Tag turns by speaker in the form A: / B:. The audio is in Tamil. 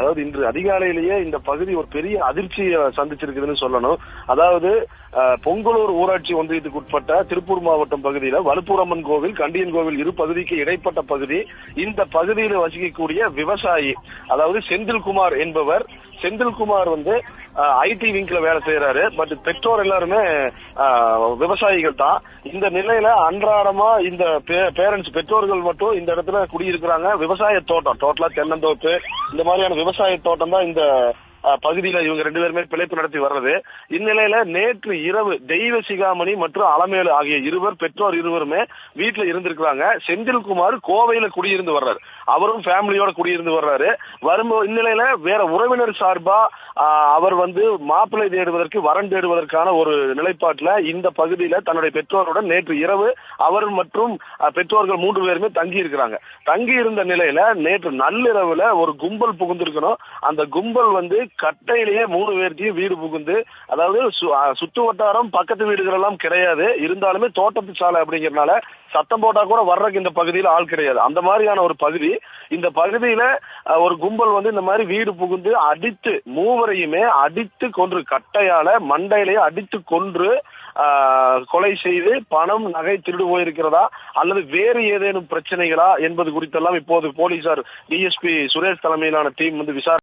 A: அதாவது இன்று அதிகாலையிலேயே இந்த பகுதி ஒரு பெரிய அதிர்ச்சியை சந்திச்சிருக்குதுன்னு சொல்லணும். அதாவது பொங்கலூர் ஊராட்சி ஒன்றியத்துக்கு உட்பட்ட திருப்பூர் மாவட்டம் பகுதியில வலுப்பூரம்மன் கோவில், கண்டியன் கோவில் இரு பகுதிக்கு இடைப்பட்ட பகுதி. இந்த பகுதியில் வசிக்கக்கூடிய விவசாயி, அதாவது செந்தில்குமார் என்பவர். செந்தில்குமார் ஐடி விங்ல வேலை செய்யறாரு. பட் பெற்றோர் எல்லாருமே விவசாயிகள் தான். இந்த நிலையில அன்றாடமா இந்த பேரண்ட்ஸ் பெற்றோர்கள் மட்டும் இந்த இடத்துல குடியிருக்கிறாங்க. விவசாய தோட்டம், டோட்டலா தென்னந்தோப்பு, இந்த மாதிரியான விவசாய தோட்டம் தான் இந்த பகுதியில இவங்க 2 பேருமே பிழைப்பு நடத்தி வர்றது. இந்நிலையில நேற்று இரவு தெய்வ சிகாமணி மற்றும் அலமேலு ஆகிய பெற்றோர் இருவருமே வீட்டுல இருந்திருக்கிறாங்க. செந்தில்குமார் கோவையில குடியிருந்து வர்றாரு. அவரும் ஃபேமிலியோட குடியிருந்து வர்றாரு. இந்நிலையில வேற உறவினர் சார்பா அவர் மாப்பிள்ளை தேடுவதற்கு, வரன் தேடுவதற்கான ஒரு நிலைப்பாட்டுல இந்த பகுதியில தன்னுடைய பெற்றோருடன் நேற்று இரவு அவர் மற்றும் பெற்றோர்கள் 3 பேருமே தங்கி இருக்கிறாங்க. தங்கி இருந்த நிலையில நேற்று நள்ளிரவுல ஒரு கும்பல் புகுந்திருக்கணும். அந்த கும்பல் கட்டையிலேயே 3 பேர்த்தையும் வீடு புகுந்து, அதாவது சுத்து வட்டாரம் பக்கத்து வீடுகள் எல்லாம் கிடையாது, இருந்தாலுமே தோட்டத்து சாலை அப்படிங்கறதுனால சத்தம் போட்டா கூட வர்றதுக்கு இந்த பகுதியில ஆள் கிடையாது. அந்த மாதிரியான ஒரு பகுதி. இந்த பகுதியில ஒரு கும்பல் இந்த மாதிரி வீடு புகுந்து அடித்து 3 பேரையுமே அடித்து கொன்று, கட்டையால மண்டையிலேயே அடித்து கொன்று கொலை செய்து பணம் நகை திருடு போயிருக்கிறதா அல்லது வேறு ஏதேனும் பிரச்சனைகளா என்பது குறித்தெல்லாம் இப்போது போலீசார் டிஎஸ்பி சுரேஷ் தலைமையிலான டீம் விசாரணை